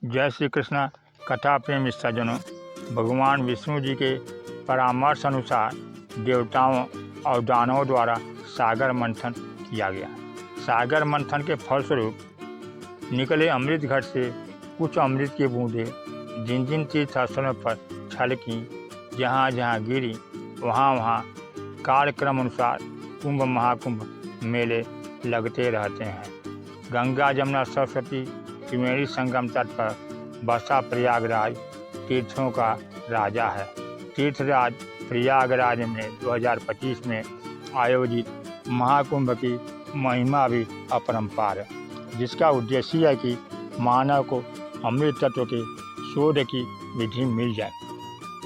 जय श्री कृष्ण। कथा प्रेमी सज्जनों, भगवान विष्णु जी के परामर्श अनुसार देवताओं और दानवों द्वारा सागर मंथन किया गया। सागर मंथन के फलस्वरूप निकले अमृत घट से कुछ अमृत की बूंदें जिन जिन तीर्थस्थलों पर छलकीं, जहाँ जहाँ गिरी, वहाँ वहाँ कार्यक्रम अनुसार कुंभ महाकुंभ मेले लगते रहते हैं। गंगा जमुना सरस्वती त्रिवेणी संगम तट पर बसा प्रयागराज तीर्थों का राजा है। तीर्थराज प्रयागराज में 2025 में आयोजित महाकुंभ की महिमा भी अपरंपार है, जिसका उद्देश्य है कि मानव को अमृत तत्व के शोध की विधि मिल जाए।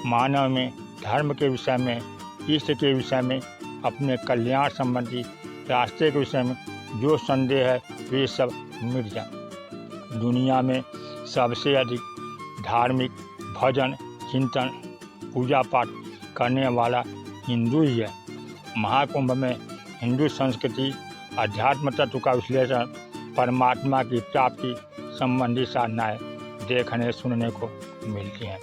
मानव में धर्म के विषय में, इष्ट के विषय में, अपने कल्याण संबंधी रास्ते के विषय में जो संदेह है वे सब मिट जाए। दुनिया में सबसे अधिक धार्मिक भजन चिंतन पूजा पाठ करने वाला हिंदू ही है। महाकुंभ में हिंदू संस्कृति, अध्यात्म तत्व का विश्लेषण, परमात्मा की प्राप्ति संबंधी साधनाएं देखने सुनने को मिलती हैं।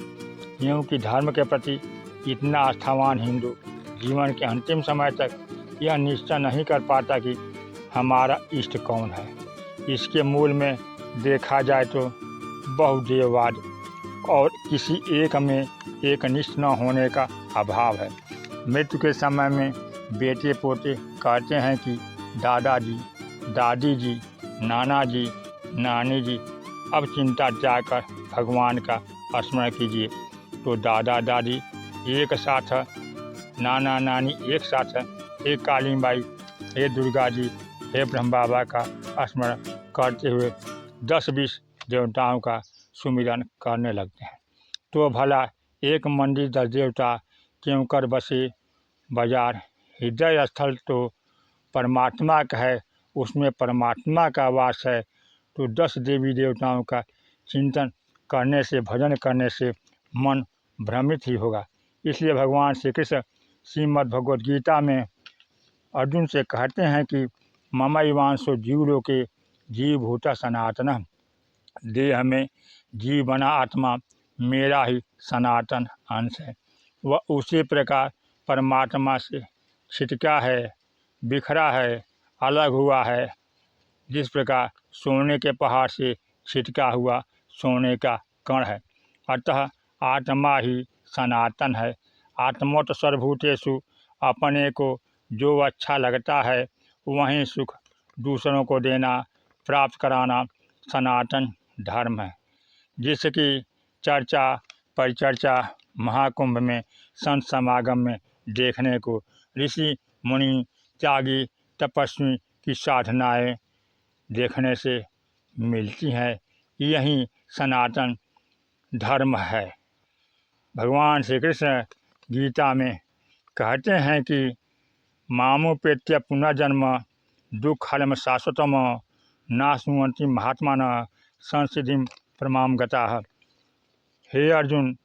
क्योंकि धर्म के प्रति इतना आस्थावान हिंदू जीवन के अंतिम समय तक यह निश्चय नहीं कर पाता कि हमारा इष्ट कौन है। इसके मूल में देखा जाए तो बहुदेववाद और किसी एक में एक निष्ठ न होने का अभाव है। मृत्यु के समय में बेटे पोते कहते हैं कि दादाजी, दादी जी, नाना जी, नानी जी, अब चिंता त्याग कर भगवान का स्मरण कीजिए। तो दादा दादी एक साथ है, नाना नानी एक साथ है, हे काली माई, हे दुर्गा जी, हे ब्रह्म बाबा का स्मरण करते हुए 10-20 देवताओं का सुमिरन करने लगते हैं। तो भला एक मंदिर 10 देवता क्यों कर बसे बाजार। हृदय स्थल तो परमात्मा का है, उसमें परमात्मा का वास है। तो 10 देवी देवताओं का चिंतन करने से, भजन करने से मन भ्रमित ही होगा। इसलिए भगवान श्री कृष्ण श्रीमद् भगवद गीता में अर्जुन से कहते हैं कि ममैवांशो जीवलोके जीवभूता सनातन, देह में जीव बना आत्मा मेरा ही सनातन अंश है। वह उसी प्रकार परमात्मा से छिटका है, बिखरा है, अलग हुआ है, जिस प्रकार सोने के पहाड़ से छिटका हुआ सोने का कण है। अतः आत्मा ही सनातन है। आत्मोत सर्वभूतेषु, अपने को जो अच्छा लगता है वहीं सुख दूसरों को देना, प्राप्त कराना सनातन धर्म है, जिसकी चर्चा परिचर्चा महाकुंभ में संत समागम में देखने को ऋषि मुनि त्यागी तपस्वी की साधनाएं देखने से मिलती हैं। यही सनातन धर्म है। भगवान श्री कृष्ण गीता में कहते हैं कि मामुपेत्य पुनर्जन्म दुःखलम शाश्वतम नाशनुवन्ति महात्मानः संसिद्धिं परमां गताः। हे अर्जुन,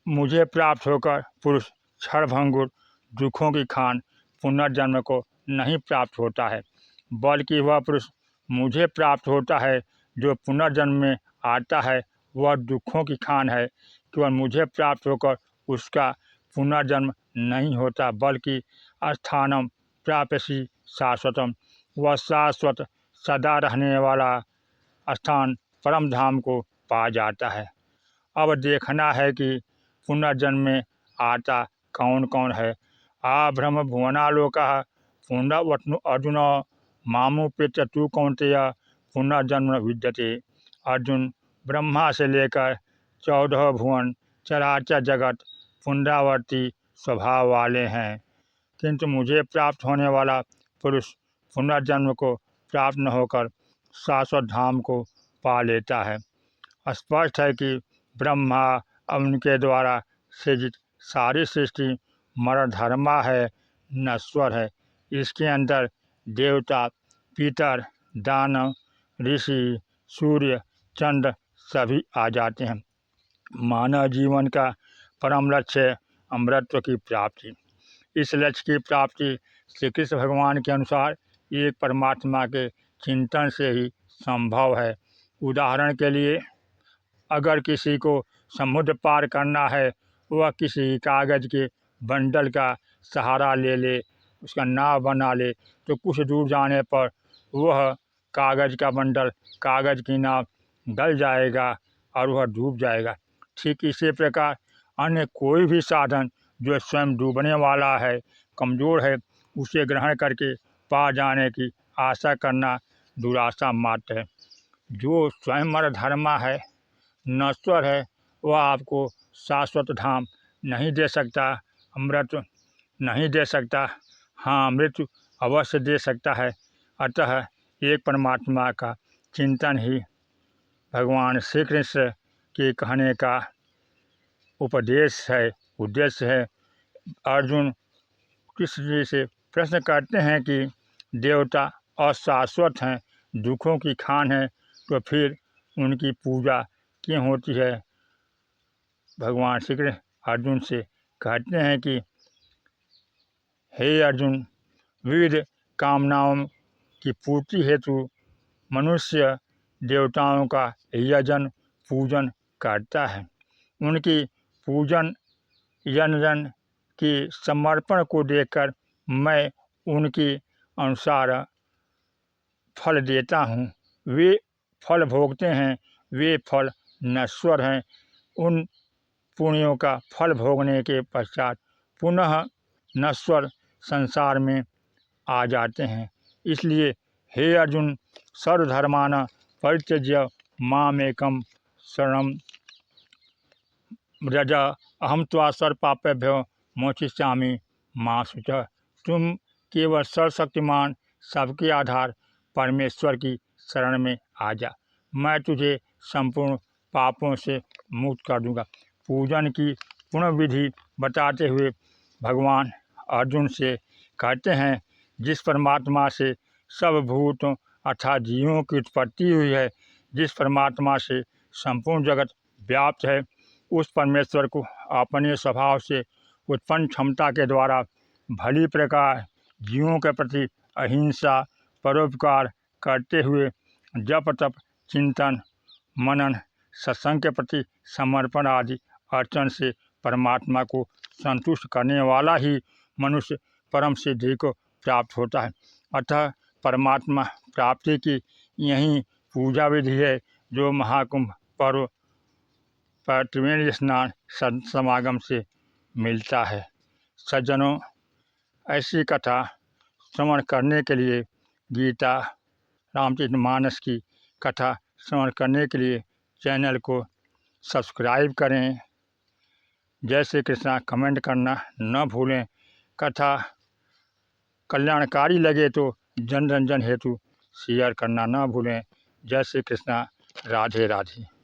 मुझे प्राप्त होकर पुरुष क्षणभंगुर दुखों की खान पुनर्जन्म को नहीं प्राप्त होता है, बल्कि वह पुरुष मुझे प्राप्त होता है जो पुनर्जन्म में आता है। वह दुखों की खान है। केवल मुझे प्राप्त होकर उसका पुनर्जन्म नहीं होता, बल्कि स्थानम प्राप्यसि शाश्वतम, वह शाश्वत सदा रहने वाला स्थान परम धाम को पा जाता है। अब देखना है कि पुनर्जन्म में आता कौन कौन है। आ ब्रह्म भुवनालोकः पुनर्वत्नु अर्जुन मामुपेत्य तु कौन्तेय पुनर्जन्म विद्यते। अर्जुन, ब्रह्मा से लेकर 14 भुवन चराचर जगत पुनरावर्ती स्वभाव वाले हैं, किंतु मुझे प्राप्त होने वाला पुरुष पुनर्जन्म को प्राप्त न होकर शाश्वत धाम को पा लेता है। स्पष्ट है कि ब्रह्मा उनके द्वारा सृजित सारी सृष्टि मरणधर्मा है, नश्वर है। इसके अंदर देवता, पितर, दानव, ऋषि, सूर्य, चंद्र सभी आ जाते हैं। मानव जीवन का परम लक्ष्य है अमरत्व की प्राप्ति। इस लक्ष्य की प्राप्ति श्री कृष्ण भगवान के अनुसार एक परमात्मा के चिंतन से ही संभव है। उदाहरण के लिए, अगर किसी को समुद्र पार करना है, वह किसी कागज़ के बंडल का सहारा ले ले, उसका नाव बना ले, तो कुछ दूर जाने पर वह कागज़ का बंडल, कागज़ की नाव गल जाएगा और वह डूब जाएगा। ठीक इसी प्रकार अन्य कोई भी साधन जो स्वयं डूबने वाला है, कमज़ोर है, उसे ग्रहण करके पार जाने की आशा करना दुराशा मात्र है। जो स्वयं मरधर्मा है, नश्वर है, वह आपको शाश्वत धाम नहीं दे सकता, अमृत नहीं दे सकता। हाँ, मृत्यु अवश्य दे सकता है। अतः एक परमात्मा का चिंतन ही भगवान श्री कृष्ण के कहने का उपदेश है, उद्देश्य है। अर्जुन कृष्ण जी से प्रश्न करते हैं कि देवता अशाश्वत हैं, दुखों की खान है, तो फिर उनकी पूजा क्यों होती है? भगवान श्री कृष्ण अर्जुन से कहते हैं कि हे अर्जुन, विविध कामनाओं की पूर्ति हेतु मनुष्य देवताओं का यजन पूजन करता है। उनकी पूजन यजन की समर्पण को देखकर मैं उनके अनुसार फल देता हूँ। वे फल भोगते हैं, वे फल नश्वर हैं। उन पुण्यों का फल भोगने के पश्चात पुनः नश्वर संसार में आ जाते हैं। इसलिए हे अर्जुन, सर्वधर्मान् परित्यज्य मामेकं शरणं व्रज, अहम त्वा सर्वपापेभ्यो मोक्षयिष्यामि मा शुचः। तुम केवल सर्वशक्तिमान, सबके आधार परमेश्वर की शरण में आ जा, मैं तुझे संपूर्ण पापों से मुक्त कर दूंगा। पूजन की पूर्ण विधि बताते हुए भगवान अर्जुन से कहते हैं, जिस परमात्मा से सब भूतों अर्थात जीवों की उत्पत्ति हुई है, जिस परमात्मा से संपूर्ण जगत व्याप्त है, उस परमेश्वर को अपने स्वभाव से उत्पन्न क्षमता के द्वारा भली प्रकार जीवों के प्रति अहिंसा, परोपकार करते हुए जप तप, चिंतन, मनन, सत्संग के प्रति समर्पण आदि अर्चन से परमात्मा को संतुष्ट करने वाला ही मनुष्य परम सिद्धि को प्राप्त होता है। अतः परमात्मा प्राप्ति की यही पूजा विधि है जो महाकुंभ पर्व पर त्रिवेणी स्नान समागम से मिलता है। सज्जनों, ऐसी कथा श्रवण करने के लिए, गीता रामचरितमानस की कथा श्रवण करने के लिए चैनल को सब्सक्राइब करें। जय श्री कृष्णा कमेंट करना न भूलें। कथा कल्याणकारी लगे तो जन रंजन हेतु शेयर करना न भूलें। जय श्री कृष्णा, राधे राधे।